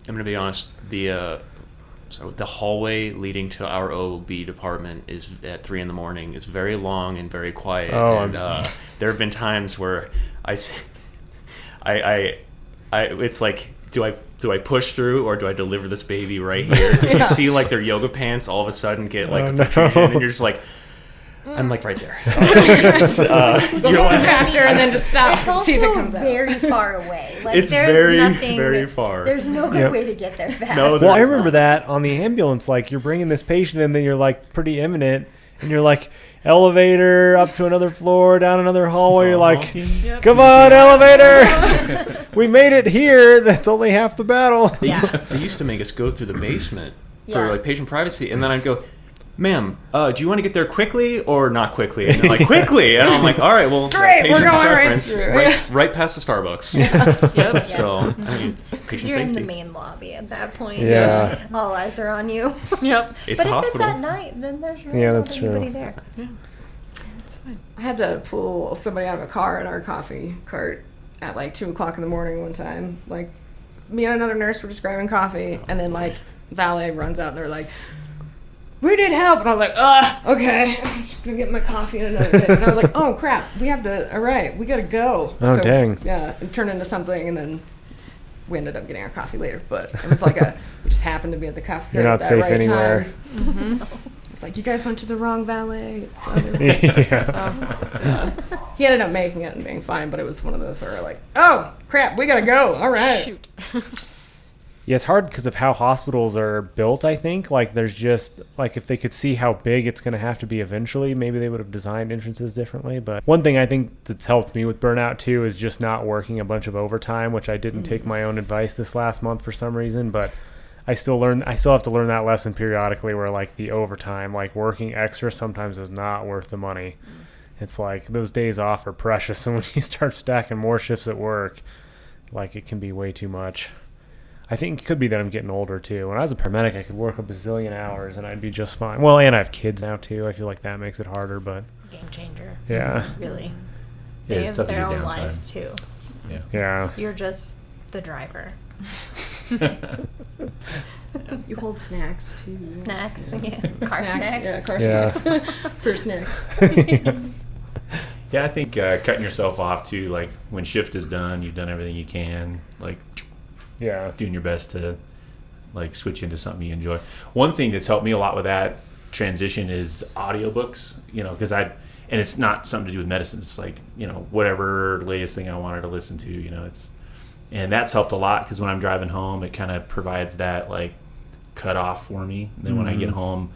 I'm gonna be honest. So the hallway leading to our OB department is at 3 a.m. It's very long and very quiet. And there have been times where it's like, do I push through or do I deliver this baby right here? You see like their yoga pants all of a sudden get like a protrusion, and you're just like, I'm like right there. Go faster and then just stop. It's also see if it comes very out. far away. Like, It's there's very far. There's no good way to get there fast. No, Well, I remember that on the ambulance, like you're bringing this patient and then you're like pretty imminent and you're like elevator up to another floor, down another hallway. You're like, come on, elevator. We made it here. That's only half the battle. They used to make us go through the basement for Yeah. like patient privacy, and then I'd go, ma'am, do you want to get there quickly or not quickly? And they're like, quickly. And I'm like, all right, well, Great, we're patient's going right preference, through. right past the Starbucks. Yep. So, I mean, Because patient you're in the safety. main lobby at that point. Yeah. All eyes are on you. Yep. It's But a if hospital. it's at night, then there's really Yeah, not that's true. anybody there. I had to pull somebody out of a car in our coffee cart at like 2 o'clock in the morning one time. Like, me and another nurse were just grabbing coffee, and then like valet runs out and they're like, "We need help," and I was like, okay, I'm just gonna get my coffee in another bit. And I was like, oh crap, we have to. All right, we gotta go. Oh, dang. Yeah, it turned into something, and then we ended up getting our coffee later. But it was like we just happened to be at the coffee. You're cart not at that safe right anywhere. Time. It's like, you guys went to the wrong valet. It's the other one. Yeah. So, yeah. He ended up making it and being fine, but it was one of those where like, oh crap, we gotta go. All right. Shoot. Yeah, it's hard because of how hospitals are built, I think. Like, there's just, like, if they could see how big it's going to have to be eventually, maybe they would have designed entrances differently. But one thing I think that's helped me with burnout, too, is just not working a bunch of overtime, which I didn't take my own advice this last month for some reason. But I still have to learn that lesson periodically where, like, the overtime, like, working extra sometimes is not worth the money. It's like those days off are precious. And when you start stacking more shifts at work, like, it can be way too much. I think it could be that I'm getting older, too. When I was a paramedic, I could work a bazillion hours, and I'd be just fine. Well, and I have kids now, too. I feel like that makes it harder, but... Game changer. Yeah. Really. Yeah, They it's have tough to their get own downtime. lives, too. Yeah. You're just the driver. You hold snacks too. Snacks. Yeah. Car snacks. Yeah, car Yeah. snacks. For snacks. Yeah, I think cutting yourself off too, like when shift is done, you've done everything you can, like Yeah. doing your best to like switch into something you enjoy. One thing that's helped me a lot with that transition is audiobooks, because and it's not something to do with medicine. It's like, whatever latest thing I wanted to listen to, and that's helped a lot because when I'm driving home, it kind of provides that like cut off for me. And then when I get home,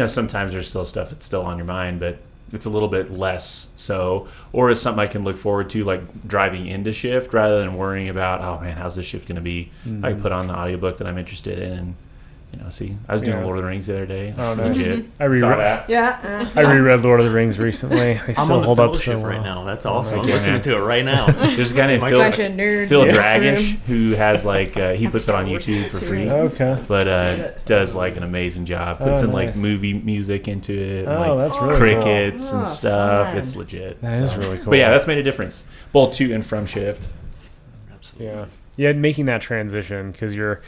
sometimes there's still stuff that's still on your mind, but it's a little bit less so, or it's something I can look forward to, like driving into shift rather than worrying about, oh man, how's this shift going to be? I can put on the audiobook that I'm interested in and, see, I was doing Lord of the Rings the other day. Oh, It's nice. legit. I reread- Saw that. Yeah. I reread Lord of the Rings recently. I I'm still on the hold up so fellowship well. right now. That's awesome. I'm Yeah, listening man. to it right now. There's a guy named Bunch of nerds. Phil in this Dragish room. who has like he puts it on Star Wars YouTube for too. free, Okay. but does like an amazing job. Puts Oh, in like nice. movie music into it, and, Oh, like that's really crickets cool. and Oh, stuff. fun. It's legit. That is really cool. But yeah, that's made a difference both to and from shift. Absolutely. Yeah. Yeah, making that transition because you're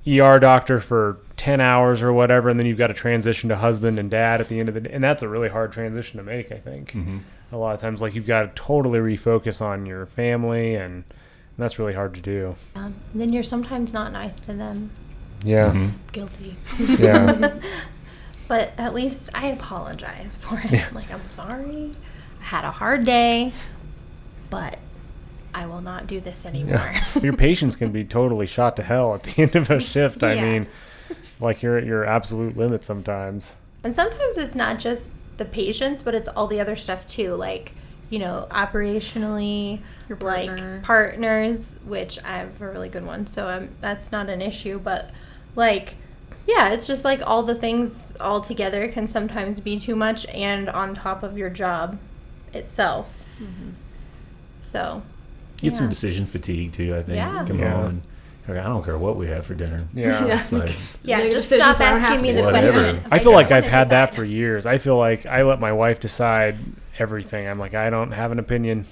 ER doctor for 10 hours or whatever, and then you've got to transition to husband and dad at the end of the day. And that's a really hard transition to make, I think. Mm-hmm. A lot of times, like, you've got to totally refocus on your family, and that's really hard to do. Then you're sometimes not nice to them. Yeah. Mm-hmm. Guilty. Yeah. But at least I apologize for it. Yeah. Like, I'm sorry. I had a hard day, but I will not do this anymore. Yeah. Your patients can be totally shot to hell at the end of a shift. I Yeah. mean, like, you're at your absolute limit sometimes. And sometimes it's not just the patients, but it's all the other stuff too. Like, operationally, Your like partner. partners, which I have a really good one. So that's not an issue. But like, yeah, it's just like all the things all together can sometimes be too much and on top of your job itself. So, Get some yeah. decision fatigue too. I think. Yeah. Come Yeah. home and okay, I don't care what we have for dinner. Yeah. Yeah. It's like, Yeah, Make just decisions stop I don't asking have me to. the Whatever. question. I feel like don't I've wanna had that decide. for years. I feel like I let my wife decide everything. I'm like, I don't have an opinion.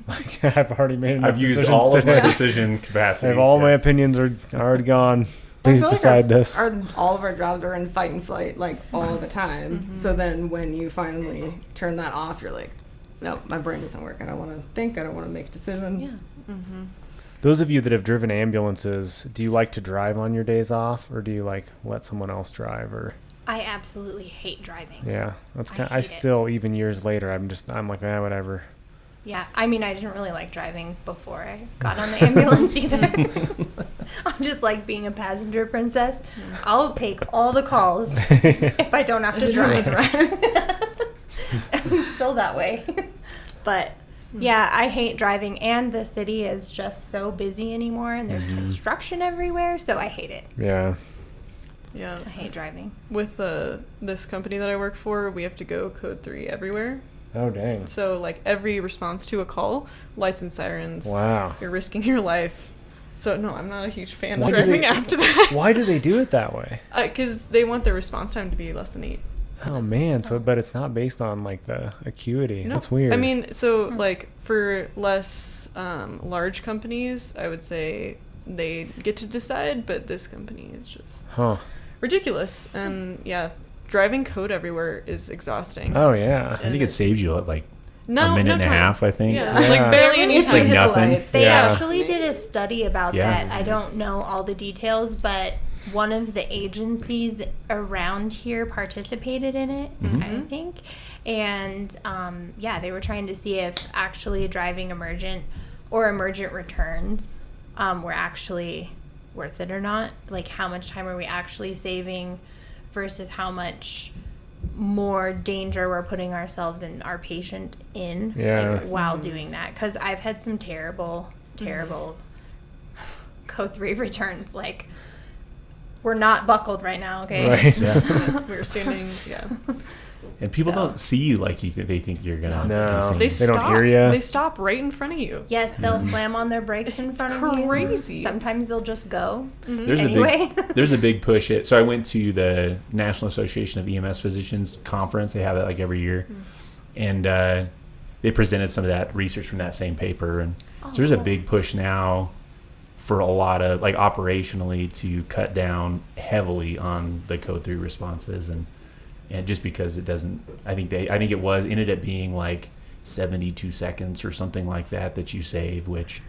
Like, I've already made enough I've used decisions all of today. my decision capacity. All my opinions are already gone. Please I feel decide like this. all of our jobs are in fight and flight, like, all the time. So then when you finally turn that off, you're like, no, my brain doesn't work. I don't want to think. I don't want to make a decision. Yeah. Those of you that have driven ambulances, do you like to drive on your days off, or do you like let someone else drive? Or I absolutely hate driving. yeah, that's kind. I I hate it. still, even years later, I'm like, whatever. Yeah, I mean, I didn't really like driving before I got on the ambulance either. I'm just like being a passenger princess. I'll take all the calls if I don't have to drive. I'm still that way. But yeah, I hate driving, and the city is just so busy anymore, and there's construction everywhere, so I hate it. Yeah. Yeah. I hate driving. With this company that I work for, we have to go code 3 everywhere. Oh dang. So, like, every response to a call, lights and sirens. Wow. You're risking your life. So, no, I'm not a huge fan Why of do driving they- after that. Why do they do it that way? Because they want their response time to be less than 8. Oh man. So, but it's not based on like the acuity. No. That's weird. I mean, so, like, for less large companies, I would say they get to decide, but this company is just huh? ridiculous. And, yeah, driving code everywhere is exhausting. Oh yeah. I think it saves you like No, a minute no and a time. half, I think. Yeah, Yeah. like barely any It's time. like nothing. They Yeah. actually did a study about Yeah. that. I don't know all the details, but one of the agencies around here participated in it, I think. And yeah, they were trying to see if actually driving emergent returns were actually worth it or not. Like, how much time are we actually saving versus how much more danger we're putting ourselves and our patient in while doing that. Because I've had some terrible code 3 returns. Like, we're not buckled right now, okay? Right. Yeah. We're standing, yeah. And people So- don't see you like they think you're gonna. No. do something. They They don't stop. hear ya. They stop right in front of you. Yes, they'll slam on their brakes in front of you. crazy. Sometimes they'll just go. There's Anyway. there's a big push. So I went to the National Association of EMS Physicians conference. They have that like every year, and they presented some of that research from that same paper. And so there's a big push now for a lot of like operationally to cut down heavily on the code 3 responses, and just because it doesn't, I think it ended up being like 72 seconds or something like that you save, which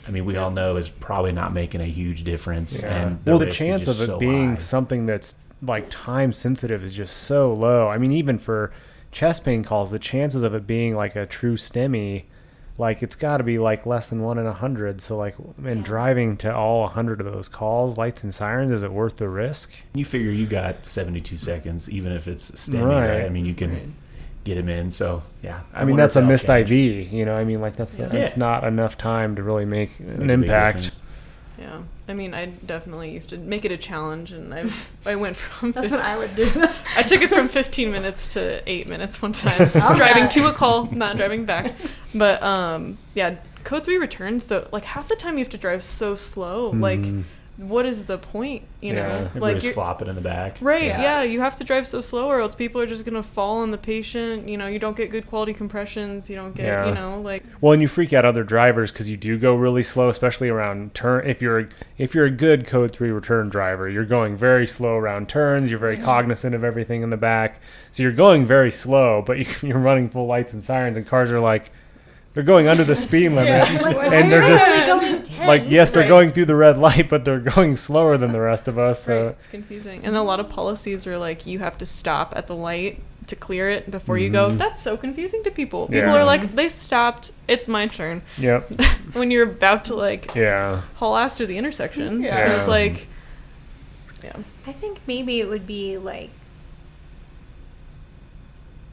I mean, we all know is probably not making a huge difference. Yeah. And The risk is chance of just it so being high. something that's like time sensitive is just so low. I mean, even for chest pain calls, the chances of it being like a true STEMI, like it's got to be like less than 1 in 100. So like, and driving to all 100 of those calls, lights and sirens, is it worth the risk? You figure you got 72 seconds, even if it's STEMI, Right. right? I mean, you can get him in. So yeah, I mean, wonder that's if a that'll missed change. IV, you know. I mean, like that's Yeah. not enough time to really make Make an a big impact. difference. Yeah. I mean, I definitely used to make it a challenge, and I went from That's what I would do. I took it from 15 minutes to 8 minutes one time, driving to a call, not driving back. But yeah, code 3 returns though. Like half the time you have to drive so slow. Like, what is the point? You Yeah. know, Everybody's like you're flopping in the back. right. Yeah. Yeah, you have to drive so slow, or else people are just gonna fall on the patient. You know, you don't get good quality compressions. You don't get, Yeah. you know, like Well, and you freak out other drivers because you do go really slow, especially around turn. If you're a good code 3 return driver, you're going very slow around turns. You're very cognizant of everything in the back, so you're going very slow. But you're running full lights and sirens, and cars are like, they're going under the speed limit, Like, and they're just going 10. like, yes, they're Right. going through the red light, but they're going slower than the rest of us. So right, it's confusing. And a lot of policies are like, you have to stop at the light to clear it before you go. That's so confusing to people. People Yeah. are like, they stopped, it's my turn. yep, When you're about to like yeah, haul ass through the intersection. Yeah. So it's like, yeah. I think maybe it would be like,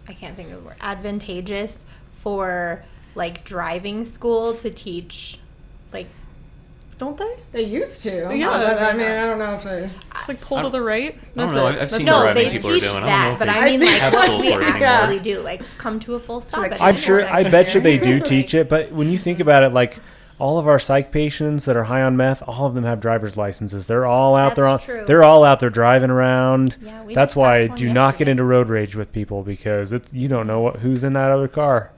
I can't think of the word, advantageous for like driving school to teach, like, Don't they? They used to. Yeah. But I mean, I don't know if they. It's like pull to the right. I don't That's know. it. I've That's seen it. the no, driving they people are teach doing. I don't know that, if but they I mean like have what school we for it anymore. actually do, like come to a full stop. Like, at I'm the sure. I intersection. bet you they do Like, teach it, but when you think about it, like all of our psych patients that are high on meth, all of them have driver's licenses. They're all out there. That's true. They're all out there driving around. Yeah, we That's just why passed one do not get yesterday. into road rage with people because you don't know who's in that other car.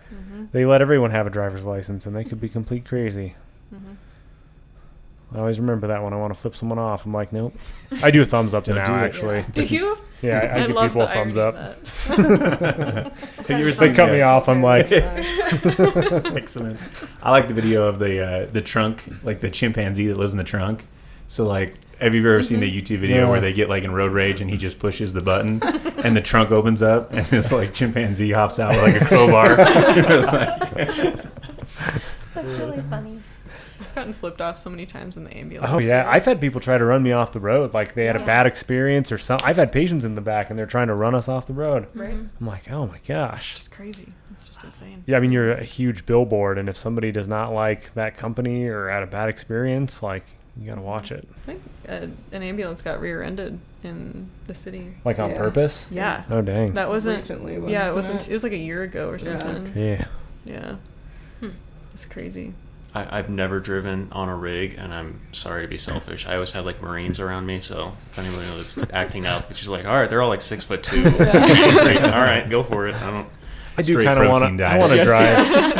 They let everyone have a driver's license, and they could be complete crazy. I always remember that when I want to flip someone off. I'm like, nope. I do a thumbs up Don't now, do it. actually. Do you? Yeah, I give love people a the thumbs irony up. of that. They cut me off. I'm like, Excellent. I like the video of the trunk, like the chimpanzee that lives in the trunk. So like, have you ever seen the YouTube video where they get like in road rage and he just pushes the button and the trunk opens up and this like chimpanzee hops out with like a crowbar? It's like, That's really funny. I've gotten flipped off so many times in the ambulance. oh yeah, too. I've had people try to run me off the road. Like they had a Yeah. bad experience or something. I've had patients in the back and they're trying to run us off the road. Right. I'm like, oh my gosh. It's crazy. It's just insane. Yeah, I mean, you're a huge billboard, and if somebody does not like that company or had a bad experience, like, you gotta watch it. I think an ambulance got rear-ended in the city. Like on Yeah. purpose? Yeah. Oh, dang. That wasn't. Recently, Yeah, it wasn't wasn't. It was like a year ago or Yeah. something. Yeah. Yeah. It's crazy. I've never driven on a rig, and I'm sorry to be selfish. I always had like Marines around me, so if anyone was acting up, it's just like, all right, they're all like 6'2". Great. All right, go for it. I do Straight kind of want protein to. diet. I want to Yes.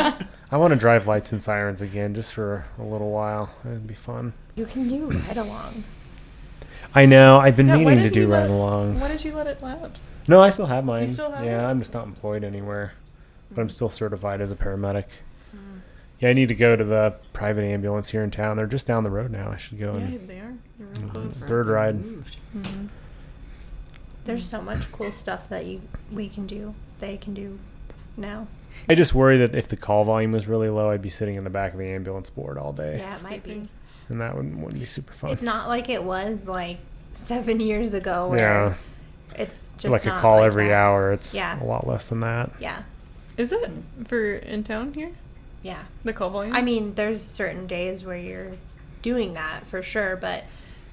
drive. I want to drive lights and sirens again, just for a little while. It'd be fun. You can do ride-alongs. I know. I've been Yeah, why meaning to did do you let- ride-alongs. Why did you let it lapse? No, I still have mine. still have yeah, it? I'm just not employed anywhere, but I'm still certified as a paramedic. Yeah, I need to go to the private ambulance here in town. They're just down the road now. I should go Yeah, and they are. They're really close. third ride. There's so much cool stuff that we can do. They can do now. I just worry that if the call volume was really low, I'd be sitting in the back of the ambulance board all day, Yeah, it might be. Sleeping. and that wouldn't be super fun. It's not like it was like 7 years ago where Yeah. it's just Like a not call like every that. hour. It's Yeah. a lot less than that. Yeah. Is it for in town here? Yeah. The call volume? I mean, there's certain days where you're doing that for sure, but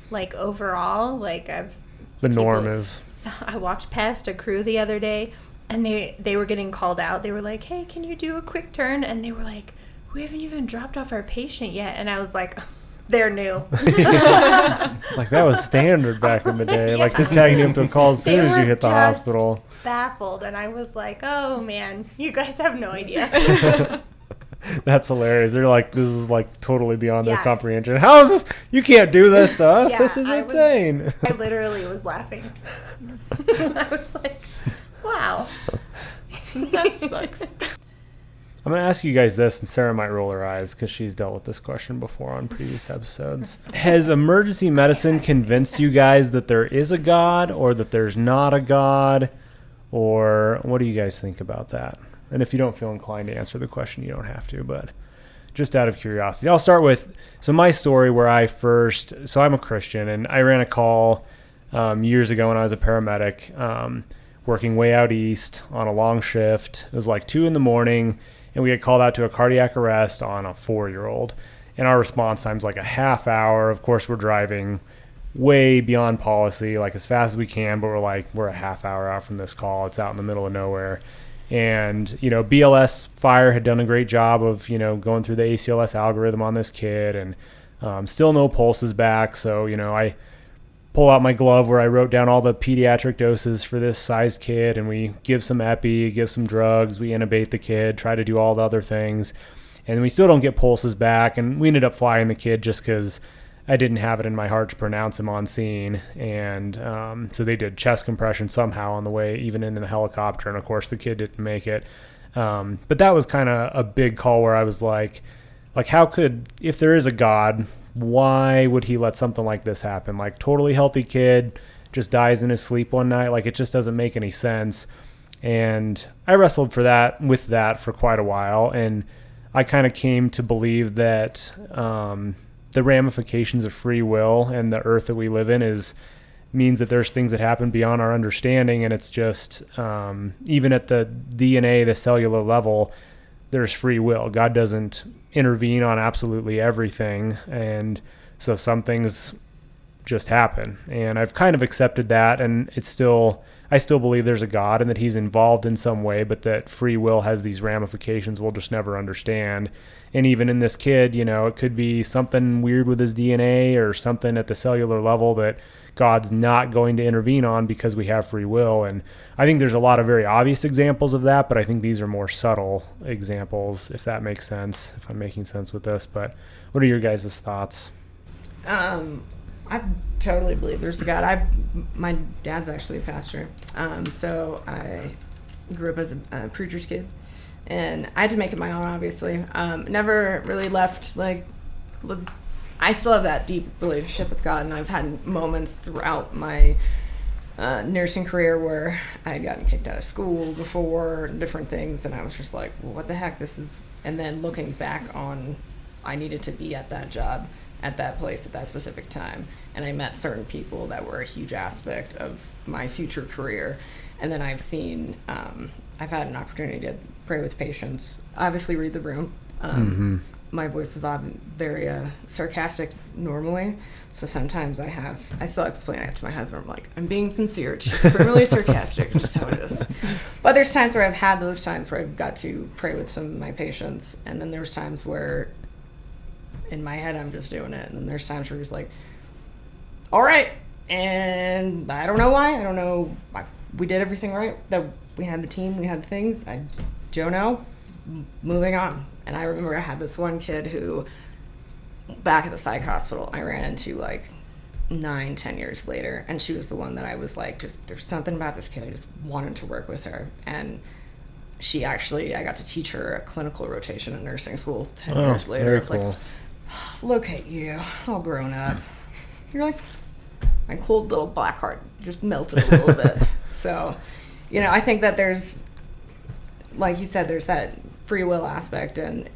like overall, like The norm people- is So I walked past a crew the other day, and they were getting called out. They were like, "Hey, can you do a quick turn?" And they were like, "We haven't even dropped off our patient yet." And I was like, "They're new." it's like that was standard back in the day. Like they're tagging you into a call as They soon as you were hit the just hospital. Baffled, and I was like, "Oh man, you guys have no idea." That's hilarious. They're like, this is like totally beyond their Yeah. comprehension. How is this? You can't do this to us. Yeah, This is I was- insane. I literally was laughing. I was like, "Wow." that sucks. I'm going to ask you guys this, and Sarah might roll her eyes because she's dealt with this question before on previous episodes. Has emergency medicine convinced you guys that there is a God or that there's not a God? Or what do you guys think about that? And if you don't feel inclined to answer the question, you don't have to, but just out of curiosity. I'll start with, so my story where so I'm a Christian, and I ran a call years ago when I was a paramedic, working way out east on a long shift. It was like 2 a.m, and we get called out to a cardiac arrest on a 4-year-old. And our response time's like a half hour. Of course, we're driving way beyond policy, like as fast as we can, but we're a half hour out from this call. It's out in the middle of nowhere. And, BLS Fire had done a great job of, going through the ACLS algorithm on this kid, and still no pulses back. So, I pull out my glove where I wrote down all the pediatric doses for this size kid, and we give some epi, give some drugs, we intubate the kid, try to do all the other things, and we still don't get pulses back. And we ended up flying the kid just because I didn't have it in my heart to pronounce him on scene. And so they did chest compression somehow on the way, even in the helicopter. And of course the kid didn't make it. But that was kind of a big call where I was like, how could, if there is a God, why would he let something like this happen? Like totally healthy kid just dies in his sleep one night. Like it just doesn't make any sense. And I wrestled with that for quite a while. And I kind of came to believe that, the ramifications of free will and the earth that we live in means that there's things that happen beyond our understanding. And it's just, even at the DNA, the cellular level, there's free will. God doesn't intervene on absolutely everything. And so some things just happen. And I've kind of accepted that. And I still believe there's a God and that he's involved in some way, but that free will has these ramifications we'll just never understand. And even in this kid, it could be something weird with his DNA or something at the cellular level that God's not going to intervene on because we have free will. And I think there's a lot of very obvious examples of that, but I think these are more subtle examples, if that makes sense, if I'm making sense with this. But what are your guys' thoughts? I totally believe there's a God. My dad's actually a pastor, so I grew up as a preacher's kid, and I had to make it my own, obviously. Never really left, like, I still have that deep relationship with God, and I've had moments throughout my nursing career where I had gotten kicked out of school before, different things, and I was just like, well, what the heck, this is... And then looking back on, I needed to be at that job, at that place, at that specific time, and I met certain people that were a huge aspect of my future career. And then I've seen, I've had an opportunity to pray with patients, obviously read the room. My voice is very sarcastic normally, so sometimes I still explain it to my husband. I'm like, I'm being sincere, it's just really sarcastic, just how it is. But there's times where I've had those times where I've got to pray with some of my patients, and then there's times where in my head I'm just doing it, and then there's times where it's like, all right, and I don't know why, I don't know, we did everything right, that we had the team, we had the things, I don't know, moving on. And I remember I had this one kid who, back at the psych hospital, I ran into like 9-10 years later, and she was the one that I was like, just, there's something about this kid, I just wanted to work with her. And she actually, I got to teach her a clinical rotation in nursing school 10 years later. I was cool. like, look at you, all grown up. You're like, my cold little black heart just melted a little bit. So, you know, I think that there's, like you said, there's that free will aspect, and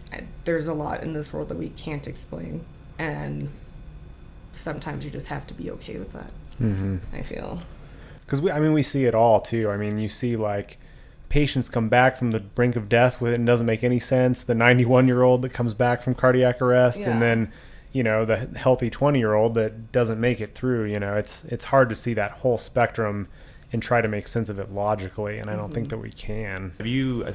there's a lot in this world that we can't explain, and sometimes you just have to be okay with that. I feel, because we see it all too. I mean, you see like patients come back from the brink of death with it and doesn't make any sense, the 91-year-old that comes back from cardiac arrest, and then, you know, the healthy 20-year-old that doesn't make it through. You know, it's hard to see that whole spectrum and try to make sense of it logically, and I don't think that we can. Have you...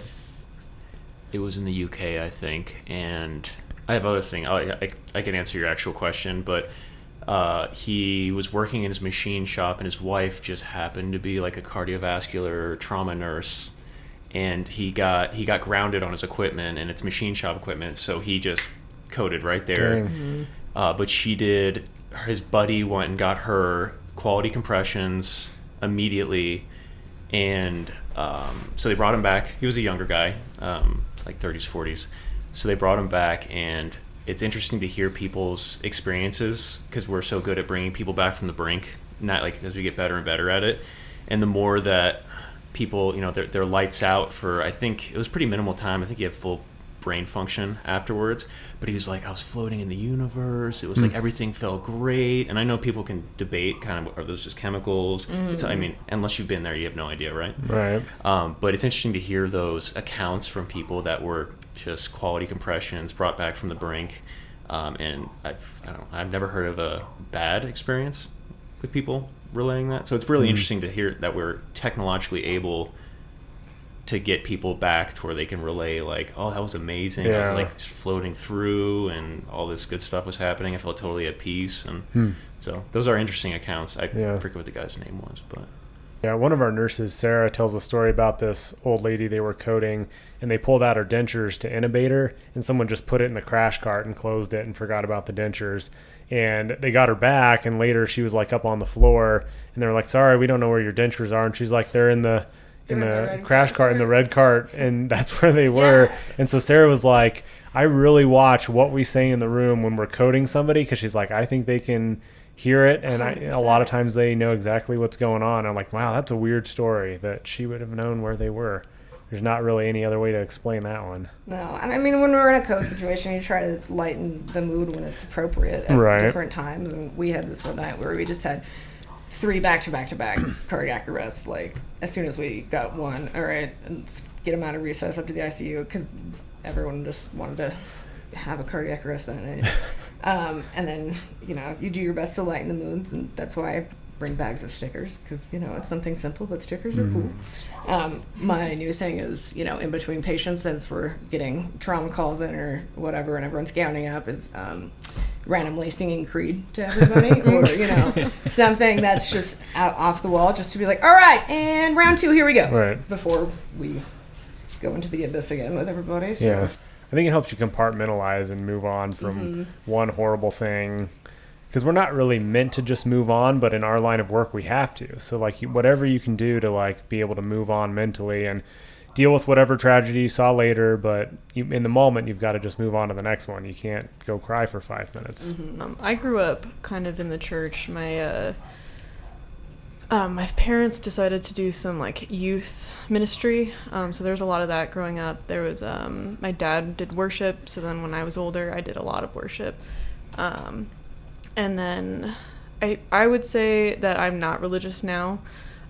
It was in the UK, I think, and I have other thing. I can answer your actual question, but he was working in his machine shop, and his wife just happened to be like a cardiovascular trauma nurse, and he got grounded on his equipment, and it's machine shop equipment, so he just coded right there. But his buddy went and got her quality compressions immediately, and so they brought him back. He was a younger guy, like 30s, 40s. So they brought him back, and it's interesting to hear people's experiences, because we're so good at bringing people back from the brink, not like as we get better and better at it. And the more that people, you know, they're lights out for, I think it was pretty minimal time. I think he had full brain function afterwards, but he was like, I was floating in the universe. It was like everything felt great. And I know people can debate kind of, are those just chemicals? So, I mean, unless you've been there, you have no idea, right? Right. But it's interesting to hear those accounts from people that were just quality compressions brought back from the brink. And I've never heard of a bad experience with people relaying that. So it's really interesting to hear that we're technologically able to get people back to where they can relay, like, oh, that was amazing. I was like just floating through, and all this good stuff was happening. I felt totally at peace. And so those are interesting accounts. I forget what the guy's name was, but yeah, one of our nurses, Sarah, tells a story about this old lady they were coding, and they pulled out her dentures to intubate her, and someone just put it in the crash cart and closed it and forgot about the dentures. And they got her back, and later she was like up on the floor, and they were like, sorry, we don't know where your dentures are. And she's like, they're in the crash cart, in the red cart, and that's where they were. And so Sarah was like, I really watch what we say in the room when we're coding somebody, because she's like, I think they can hear it, and a lot of times they know exactly what's going on. I'm like, wow, that's a weird story that she would have known where they were. There's not really any other way to explain that one. No, and I mean, when we're in a code situation, you try to lighten the mood when it's appropriate at different times. And we had this one night where we just had 3 back-to-back-to-back cardiac arrests. Like, as soon as we got one, all right, and get him out of recess up to the ICU, because everyone just wanted to have a cardiac arrest that night. And then, you know, you do your best to lighten the moods, and that's why bring bags of stickers because, it's something simple, but stickers are cool. My new thing is, in between patients as we're getting trauma calls in or whatever and everyone's gowning up is randomly singing Creed to everybody or, something that's just out off the wall just to be like, all right, and round 2, here we go. Right. Before we go into the abyss again with everybody. So. Yeah. I think it helps you compartmentalize and move on from one horrible thing. Because we're not really meant to just move on, but in our line of work, we have to. So, whatever you can do to, be able to move on mentally and deal with whatever tragedy you saw later, but in the moment, you've got to just move on to the next one. You can't go cry for 5 minutes. I grew up kind of in the church. My parents decided to do some, youth ministry. So there was a lot of that growing up. There was, my dad did worship. So then when I was older, I did a lot of worship. And then I would say that I'm not religious now,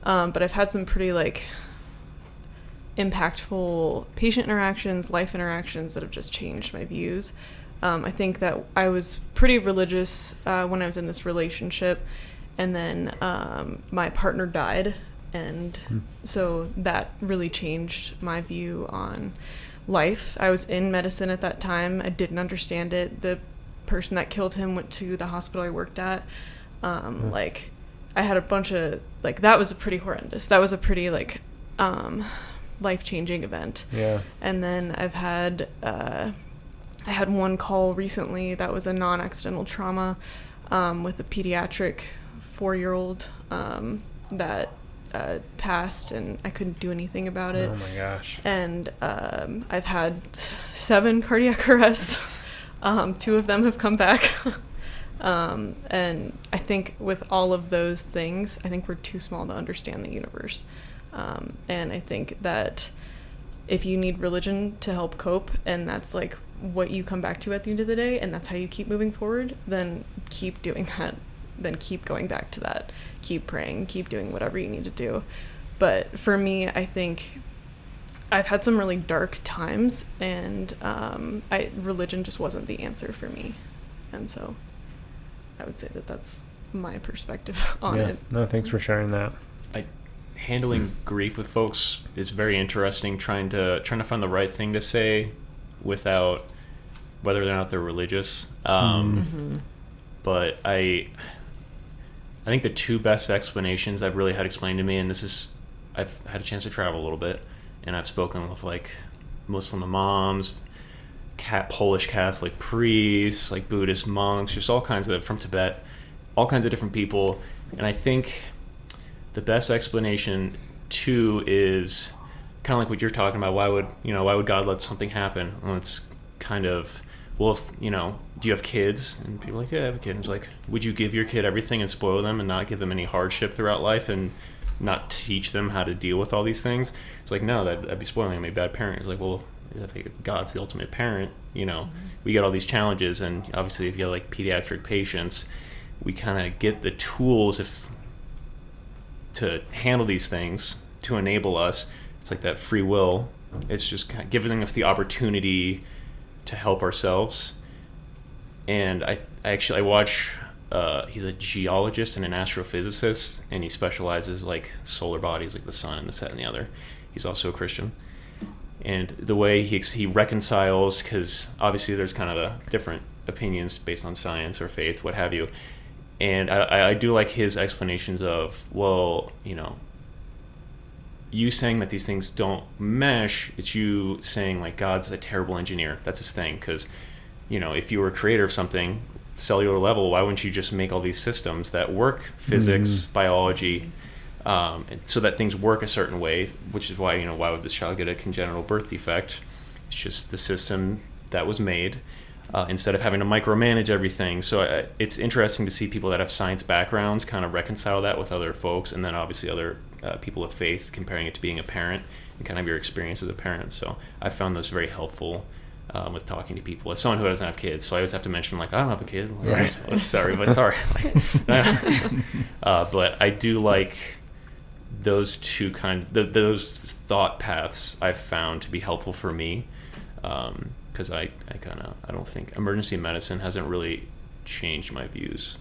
but I've had some pretty impactful patient interactions, life interactions that have just changed my views. I think that I was pretty religious when I was in this relationship, and then my partner died, and so that really changed my view on life. I was in medicine at that time. I didn't understand it. The person that killed him went to the hospital I worked at. I had a bunch of that was a pretty horrendous. That was a pretty life-changing event. Yeah. And then I had one call recently that was a non-accidental trauma with a pediatric 4-year-old that passed, and I couldn't do anything about it. Oh my gosh. And I've had 7 cardiac arrests. 2 of them have come back. And I think with all of those things, I think we're too small to understand the universe. And I think that if you need religion to help cope, and that's what you come back to at the end of the day, and that's how you keep moving forward, then keep doing that. Then keep going back to that. Keep praying, keep doing whatever you need to do. But for me, I think I've had some really dark times, and religion just wasn't the answer for me. And so I would say that that's my perspective on it. No, thanks for sharing that. Handling grief with folks is very interesting, trying to find the right thing to say without whether or not they're religious. But I think the 2 best explanations I've really had explained to me, and I've had a chance to travel a little bit, and I've spoken with Muslim imams, Polish Catholic priests, Buddhist monks, just all kinds of, from Tibet, all kinds of different people. And I think the best explanation too is kind of like what you're talking about. Why would God let something happen? Well, it's kind of, if, do you have kids? And people are like, yeah, I have a kid. And it's like, would you give your kid everything and spoil them and not give them any hardship throughout life and not teach them how to deal with all these things? It's like, no, that'd be spoiling them. I'd be a bad parent. It's like, well, I think God's the ultimate parent. We get all these challenges, and obviously if you have pediatric patients, we kind of get the tools to handle these things, to enable us. It's like that free will. It's just kind of giving us the opportunity to help ourselves. And I watch, he's a geologist and an astrophysicist, and he specializes solar bodies, the sun and this, that, and the other. He's also a Christian. And the way he reconciles, because obviously there's kind of different opinions based on science or faith, what have you. And I do like his explanations of, you saying that these things don't mesh, it's you saying God's a terrible engineer. That's his thing, because if you were a creator of something, cellular level, why wouldn't you just make all these systems that work, physics, biology, so that things work a certain way, which is why, why would this child get a congenital birth defect? It's just the system that was made, instead of having to micromanage everything. So it's interesting to see people that have science backgrounds kind of reconcile that with other folks, and then obviously other people of faith, comparing it to being a parent and kind of your experience as a parent. So I found this very helpful with talking to people. As someone who doesn't have kids, so I always have to mention I don't have a kid. Right. Sorry, but sorry. But I do like those two those thought paths I've found to be helpful for me, because I don't think emergency medicine hasn't really changed my views.